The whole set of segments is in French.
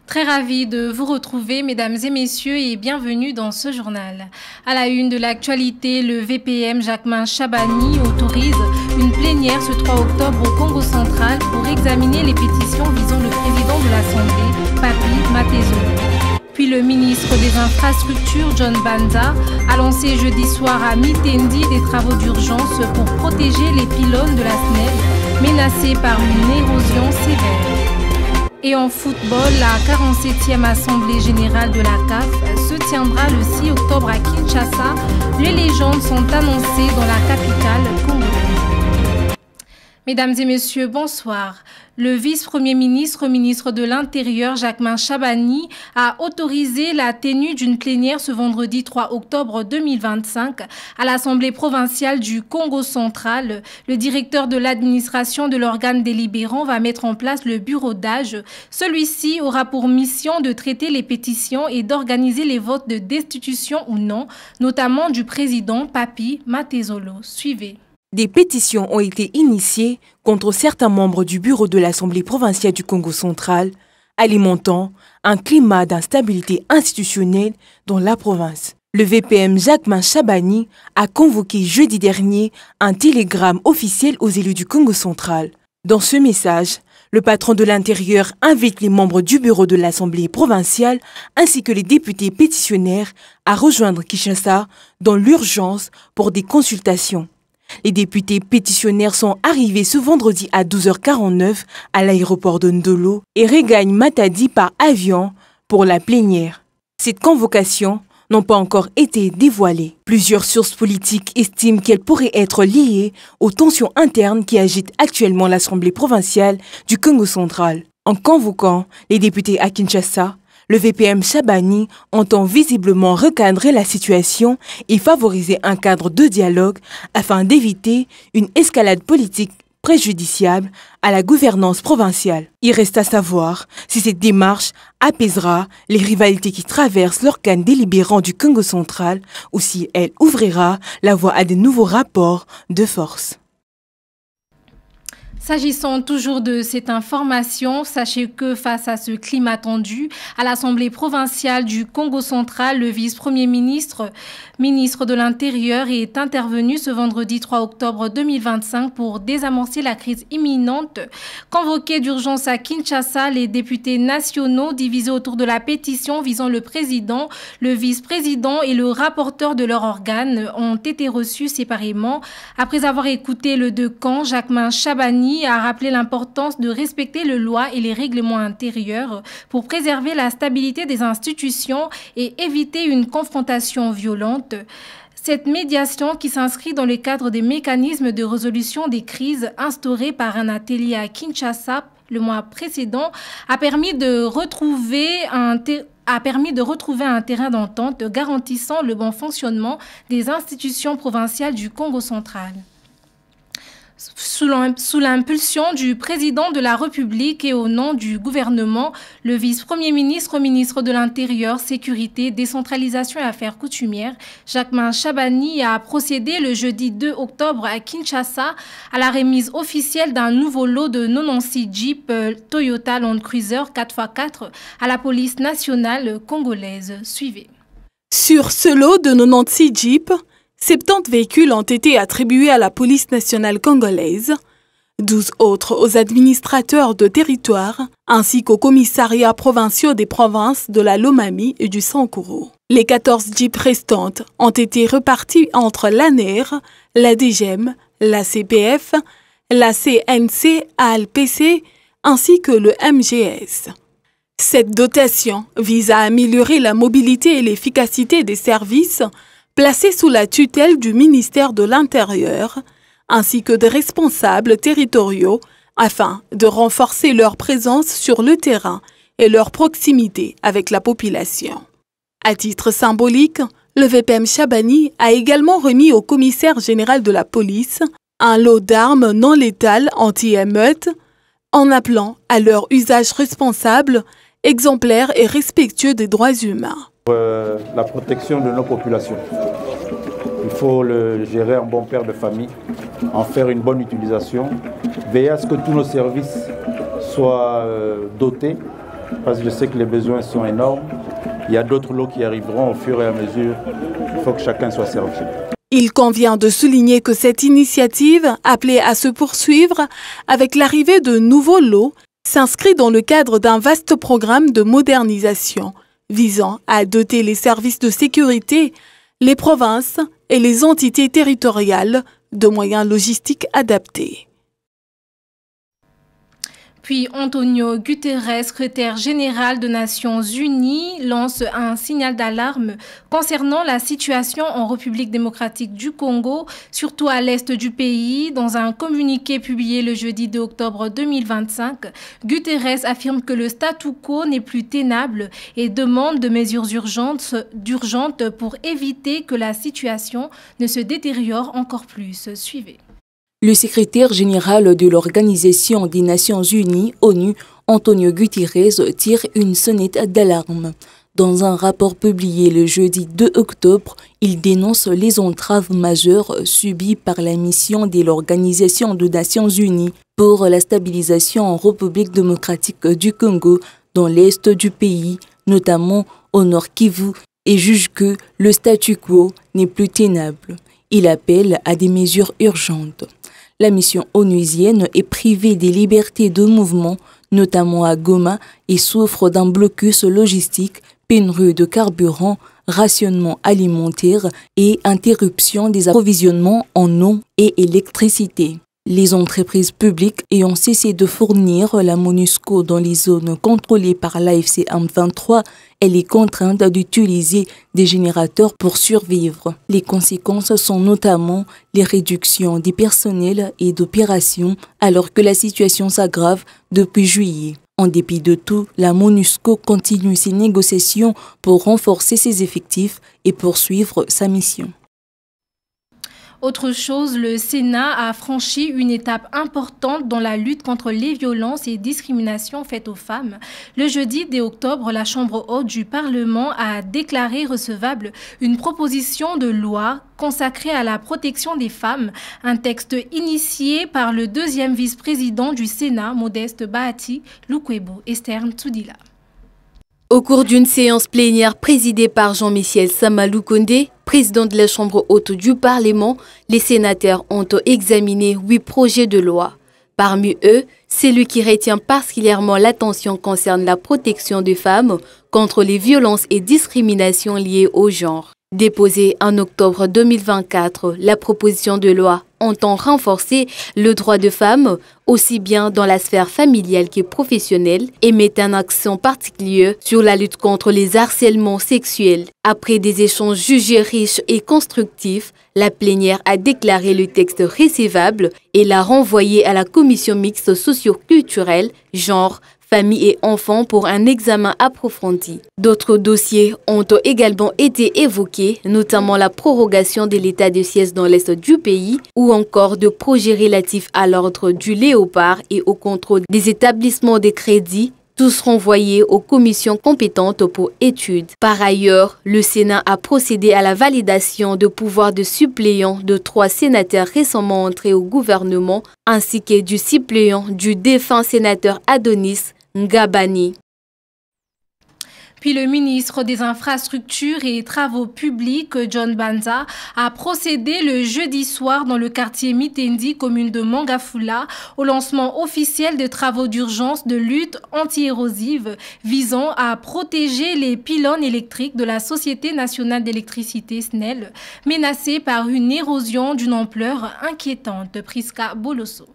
Très ravie de vous retrouver, mesdames et messieurs, et bienvenue dans ce journal. À la une de l'actualité, le VPM Jacquemain Chabani autorise une plénière ce 3 octobre au Congo central pour examiner les pétitions visant le président de l'Assemblée, Papi Matezolo. Puis le ministre des Infrastructures, John Banza, a lancé jeudi soir à Mitendi des travaux d'urgence pour protéger les pylônes de la SNEL menacés par une érosion sévère. Et en football, la 47e Assemblée générale de la CAF se tiendra le 6 octobre à Kinshasa. Les légendes sont annoncées dans la capitale congolaise. Mesdames et messieurs, bonsoir. Le vice-premier ministre, ministre de l'Intérieur, Jacquemain Chabani, a autorisé la tenue d'une plénière ce vendredi 3 octobre 2025 à l'Assemblée provinciale du Congo central. Le directeur de l'administration de l'organe délibérant va mettre en place le bureau d'âge. Celui-ci aura pour mission de traiter les pétitions et d'organiser les votes de destitution ou non, notamment du président Papi Matezolo. Suivez. Des pétitions ont été initiées contre certains membres du bureau de l'Assemblée provinciale du Congo central, alimentant un climat d'instabilité institutionnelle dans la province. Le VPM Jacquemain Chabani a convoqué jeudi dernier un télégramme officiel aux élus du Congo central. Dans ce message, le patron de l'Intérieur invite les membres du bureau de l'Assemblée provinciale ainsi que les députés pétitionnaires à rejoindre Kinshasa dans l'urgence pour des consultations. Les députés pétitionnaires sont arrivés ce vendredi à 12h49 à l'aéroport de Ndolo et regagnent Matadi par avion pour la plénière. Cette convocation n'a pas encore été dévoilée. Plusieurs sources politiques estiment qu'elle pourrait être liée aux tensions internes qui agitent actuellement l'Assemblée provinciale du Congo central. En convoquant les députés à Kinshasa, le VPM Chabani entend visiblement recadrer la situation et favoriser un cadre de dialogue afin d'éviter une escalade politique préjudiciable à la gouvernance provinciale. Il reste à savoir si cette démarche apaisera les rivalités qui traversent l'organe délibérant du Congo central ou si elle ouvrira la voie à de nouveaux rapports de force. S'agissant toujours de cette information, sachez que face à ce climat tendu, à l'Assemblée provinciale du Congo central, le vice-premier ministre, ministre de l'Intérieur, est intervenu ce vendredi 3 octobre 2025 pour désamorcer la crise imminente. Convoqués d'urgence à Kinshasa, les députés nationaux divisés autour de la pétition visant le président, le vice-président et le rapporteur de leur organe ont été reçus séparément. Après avoir écouté le deux camps, Jacquemain Chabani a rappelé l'importance de respecter les lois et les règlements intérieurs pour préserver la stabilité des institutions et éviter une confrontation violente. Cette médiation, qui s'inscrit dans le cadre des mécanismes de résolution des crises instaurés par un atelier à Kinshasa le mois précédent, a permis de retrouver un terrain d'entente garantissant le bon fonctionnement des institutions provinciales du Congo central. Sous l'impulsion du président de la République et au nom du gouvernement, le vice-premier ministre, ministre de l'Intérieur, Sécurité, Décentralisation et Affaires coutumières, Jacquemain Chabani, a procédé le jeudi 2 octobre à Kinshasa à la remise officielle d'un nouveau lot de 96 Jeep Toyota Land Cruiser 4x4 à la police nationale congolaise. Suivez. Sur ce lot de 96 Jeeps, 70 véhicules ont été attribués à la police nationale congolaise, 12 autres aux administrateurs de territoire, ainsi qu'aux commissariats provinciaux des provinces de la Lomami et du Sankuru. Les 14 jeeps restantes ont été repartis entre l'ANER, la DGM, la CPF, la CNC-ALPC ainsi que le MGS. Cette dotation vise à améliorer la mobilité et l'efficacité des services placés sous la tutelle du ministère de l'Intérieur, ainsi que des responsables territoriaux, afin de renforcer leur présence sur le terrain et leur proximité avec la population. À titre symbolique, le VPM Chabani a également remis au commissaire général de la police un lot d'armes non létales anti-émeutes, en appelant à leur usage responsable, exemplaire et respectueux des droits humains. La protection de nos populations. Il faut le gérer en bon père de famille, en faire une bonne utilisation, veiller à ce que tous nos services soient dotés parce que je sais que les besoins sont énormes. Il y a d'autres lots qui arriveront au fur et à mesure. Il faut que chacun soit servi. Il convient de souligner que cette initiative, appelée à se poursuivre avec l'arrivée de nouveaux lots, s'inscrit dans le cadre d'un vaste programme de modernisation visant à doter les services de sécurité, les provinces et les entités territoriales de moyens logistiques adaptés. Puis Antonio Guterres, secrétaire général des Nations Unies, lance un signal d'alarme concernant la situation en République démocratique du Congo, surtout à l'est du pays. Dans un communiqué publié le jeudi 2 octobre 2025, Guterres affirme que le statu quo n'est plus tenable et demande de mesures urgentes pour éviter que la situation ne se détériore encore plus. Suivez. Le secrétaire général de l'Organisation des Nations Unies, ONU, Antonio Guterres, tire une sonnette d'alarme. Dans un rapport publié le jeudi 2 octobre, il dénonce les entraves majeures subies par la mission de l'Organisation des Nations Unies pour la stabilisation en République démocratique du Congo, dans l'est du pays, notamment au Nord Kivu, et juge que le statu quo n'est plus tenable. Il appelle à des mesures urgentes. La mission onusienne est privée des libertés de mouvement, notamment à Goma, et souffre d'un blocus logistique, pénurie de carburant, rationnement alimentaire et interruption des approvisionnements en eau et électricité. Les entreprises publiques ayant cessé de fournir la MONUSCO dans les zones contrôlées par l'AFC M23, elle est contrainte d'utiliser des générateurs pour survivre. Les conséquences sont notamment les réductions des personnels et d'opérations alors que la situation s'aggrave depuis juillet. En dépit de tout, la MONUSCO continue ses négociations pour renforcer ses effectifs et poursuivre sa mission. Autre chose, le Sénat a franchi une étape importante dans la lutte contre les violences et discriminations faites aux femmes. Le jeudi 2 octobre, la Chambre haute du Parlement a déclaré recevable une proposition de loi consacrée à la protection des femmes, un texte initié par le deuxième vice-président du Sénat, Modeste Bahati Lukwebo, Esther Ntsudila. Au cours d'une séance plénière présidée par Jean-Michel Samalou Kondé, président de la Chambre haute du Parlement, les sénateurs ont examiné 8 projets de loi. Parmi eux, celui qui retient particulièrement l'attention concerne la protection des femmes contre les violences et discriminations liées au genre. Déposée en octobre 2024, la proposition de loi entend renforcer le droit de femmes, aussi bien dans la sphère familiale que professionnelle, et met un accent particulier sur la lutte contre les harcèlements sexuels. Après des échanges jugés riches et constructifs, la plénière a déclaré le texte recevable et l'a renvoyé à la commission mixte socio-culturelle, genre, famille et enfants pour un examen approfondi. D'autres dossiers ont également été évoqués, notamment la prorogation de l'état de siège dans l'est du pays ou encore de projets relatifs à l'ordre du léopard et au contrôle des établissements de crédit, tous renvoyés aux commissions compétentes pour études. Par ailleurs, le Sénat a procédé à la validation de pouvoirs de suppléants de 3 sénateurs récemment entrés au gouvernement, ainsi que du suppléant du défunt sénateur Adonis Ngabani. Puis le ministre des Infrastructures et Travaux publics, John Banza, a procédé le jeudi soir dans le quartier Mitendi, commune de Mangafula, au lancement officiel de travaux d'urgence de lutte anti-érosive visant à protéger les pylônes électriques de la Société nationale d'électricité SNEL, menacés par une érosion d'une ampleur inquiétante. Priska Bolosso.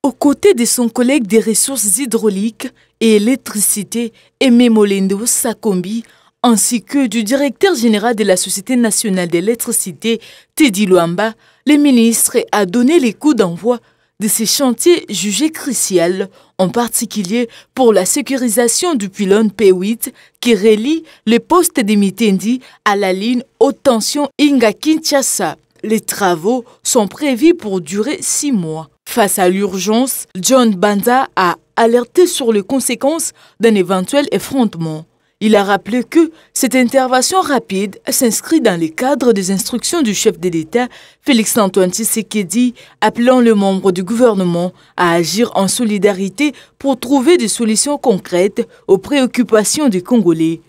Aux côtés de son collègue des ressources hydrauliques et électricité, Aimé Molendo Sakombi, ainsi que du directeur général de la Société nationale d'électricité, Teddy Luamba, le ministre a donné les coups d'envoi de ces chantiers jugés cruciaux, en particulier pour la sécurisation du pylône P8 qui relie le poste de Mitendi à la ligne haute tension Inga-Kinshasa. Les travaux sont prévus pour durer 6 mois. Face à l'urgence, John Banza a alerté sur les conséquences d'un éventuel effrontement. Il a rappelé que cette intervention rapide s'inscrit dans le cadre des instructions du chef de l'État, Félix-Antoine Tshisekedi, appelant les membres du gouvernement à agir en solidarité pour trouver des solutions concrètes aux préoccupations des Congolais.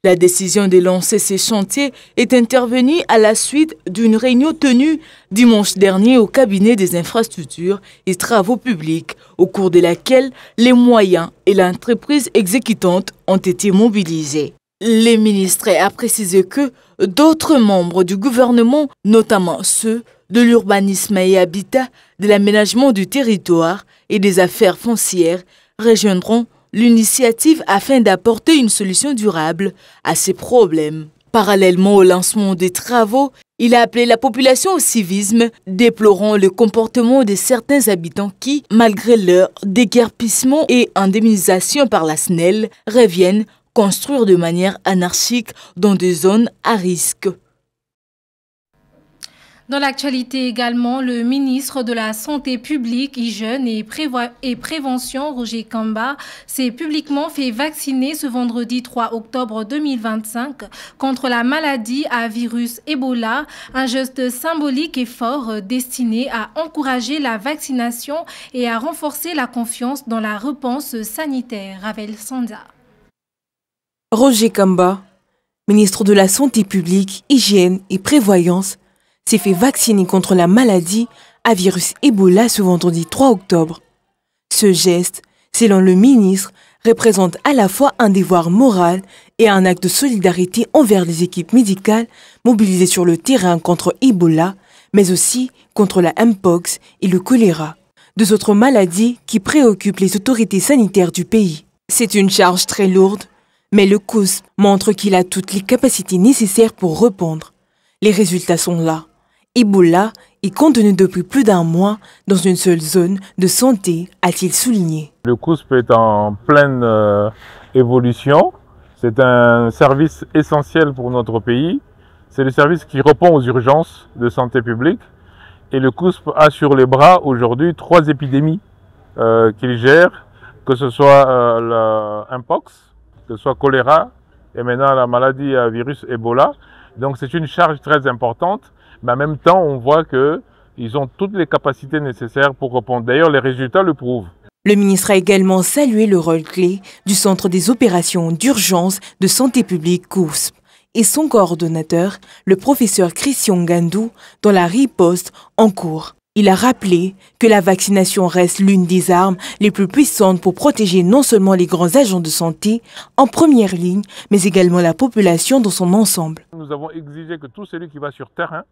La décision de lancer ces chantiers est intervenue à la suite d'une réunion tenue dimanche dernier au cabinet des infrastructures et travaux publics, au cours de laquelle les moyens et l'entreprise exécutante ont été mobilisés. Le ministre a précisé que d'autres membres du gouvernement, notamment ceux de l'urbanisme et habitat, de l'aménagement du territoire et des affaires foncières, rejoindront l'initiative afin d'apporter une solution durable à ces problèmes. Parallèlement au lancement des travaux, il a appelé la population au civisme, déplorant le comportement de certains habitants qui, malgré leur déguerpissement et indemnisation par la SNEL, reviennent construire de manière anarchique dans des zones à risque. Dans l'actualité également, le ministre de la Santé publique, Hygiène et Prévention, Roger Kamba, s'est publiquement fait vacciner ce vendredi 3 octobre 2025 contre la maladie à virus Ebola, un geste symbolique et fort destiné à encourager la vaccination et à renforcer la confiance dans la réponse sanitaire. Ravel Sanza. Roger Kamba, ministre de la Santé publique, Hygiène et Prévoyance, s'est fait vacciner contre la maladie à virus Ebola ce vendredi 3 octobre. Ce geste, selon le ministre, représente à la fois un devoir moral et un acte de solidarité envers les équipes médicales mobilisées sur le terrain contre Ebola, mais aussi contre la Mpox et le choléra, deux autres maladies qui préoccupent les autorités sanitaires du pays. C'est une charge très lourde, mais le COUSP montre qu'il a toutes les capacités nécessaires pour répondre. Les résultats sont là. Ebola est contenu depuis plus d'un mois dans une seule zone de santé, a-t-il souligné. Le COUSP est en pleine évolution. C'est un service essentiel pour notre pays. C'est le service qui répond aux urgences de santé publique. Et le COUSP a sur les bras aujourd'hui 3 épidémies qu'il gère, que ce soit la Mpox, que ce soit choléra et maintenant la maladie à virus Ebola. Donc c'est une charge très importante. Mais en même temps, on voit qu'ils ont toutes les capacités nécessaires pour répondre. D'ailleurs, les résultats le prouvent. Le ministre a également salué le rôle clé du Centre des opérations d'urgence de santé publique COUSP et son coordonnateur, le professeur Christian Gandou, dans la riposte en cours. Il a rappelé que la vaccination reste l'une des armes les plus puissantes pour protéger non seulement les grands agents de santé en première ligne, mais également la population dans son ensemble. Nous avons exigé que tout celui qui va sur terrain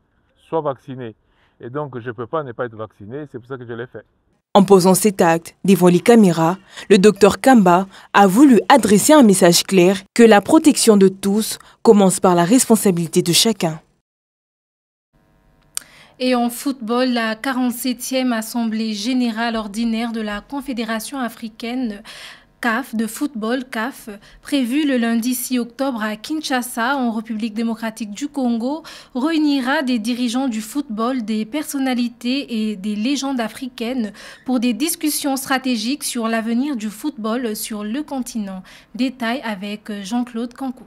soit vacciné. Et donc, je ne peux pas ne pas être vacciné, c'est pour ça que je l'ai fait. En posant cet acte devant les caméras, le docteur Kamba a voulu adresser un message clair que la protection de tous commence par la responsabilité de chacun. Et en football, la 47e Assemblée générale ordinaire de la Confédération africaine CAF de football, CAF, prévue le lundi 6 octobre à Kinshasa, en République démocratique du Congo, réunira des dirigeants du football, des personnalités et des légendes africaines pour des discussions stratégiques sur l'avenir du football sur le continent. Détail avec Jean-Claude Kankou.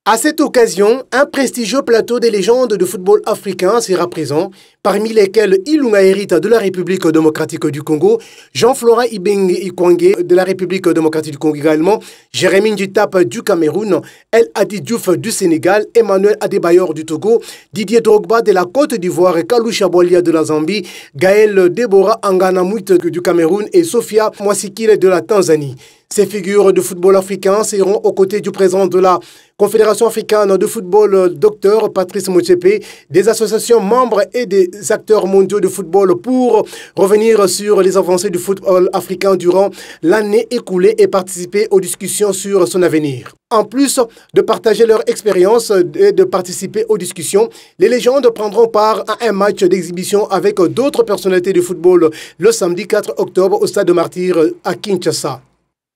À cette occasion, un prestigieux plateau des légendes de football africain sera présent, parmi lesquels Ilunga Hérita de la République démocratique du Congo, Jean-Florent Ibenge Ikwangé de la République démocratique du Congo également, Jérémy Nditap du Cameroun, El Hadi Diouf du Sénégal, Emmanuel Adebayor du Togo, Didier Drogba de la Côte d'Ivoire, Kalou Chabolia de la Zambie, Gaël Deborah Anganamouit du Cameroun et Sophia Mwasikile de la Tanzanie. Ces figures de football africain seront aux côtés du président de la Confédération africaine de football, Dr Patrice Motsepe, des associations membres et des acteurs mondiaux de football pour revenir sur les avancées du football africain durant l'année écoulée et participer aux discussions sur son avenir. En plus de partager leur expérience et de participer aux discussions, les légendes prendront part à un match d'exhibition avec d'autres personnalités du football le samedi 4 octobre au Stade de Martyrs à Kinshasa.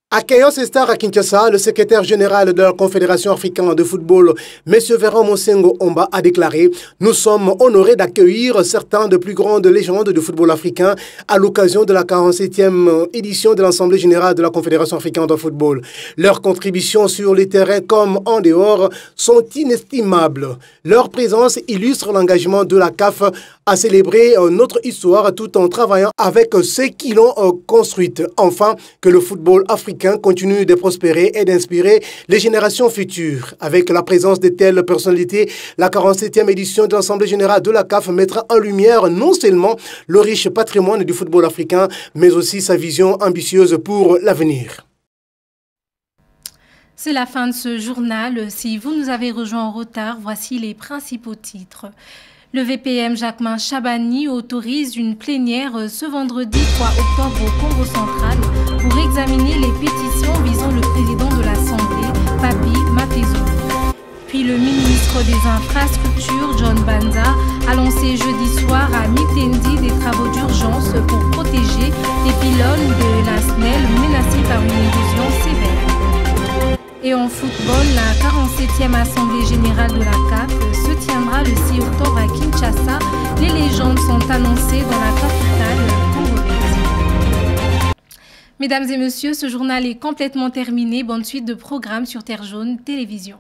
Accueillant ces stars à Kinshasa, le secrétaire général de la Confédération africaine de football, M. Véran Monsengo Omba, a déclaré « Nous sommes honorés d'accueillir certains des plus grandes légendes du football africain à l'occasion de la 47e édition de l'Assemblée générale de la Confédération africaine de football. Leurs contributions sur les terrains comme en dehors sont inestimables. Leur présence illustre l'engagement de la CAF à célébrer notre histoire tout en travaillant avec ceux qui l'ont construite. Enfin, que le football africain continue de prospérer et d'inspirer les générations futures. Avec la présence de telles personnalités, la 47e édition de l'Assemblée générale de la CAF mettra en lumière non seulement le riche patrimoine du football africain, mais aussi sa vision ambitieuse pour l'avenir. C'est la fin de ce journal. Si vous nous avez rejoints en retard, voici les principaux titres. Le VPM Jacquemain Chabani autorise une plénière ce vendredi 3 octobre au Congo central pour examiner les pétitions visant le président de l'Assemblée, Papi Matezo. Puis le ministre des Infrastructures, John Banza, a lancé jeudi soir à Mitendi des travaux d'urgence pour protéger les pylônes de la SNEL menacés par une érosion sévère. Et en football, la 47e Assemblée générale de la CAF se tiendra le 6 octobre à Kinshasa. Les légendes sont annoncées dans la capitale congolaise. Mesdames et messieurs, ce journal est complètement terminé. Bonne suite de programmes sur Terre Jaune Télévision.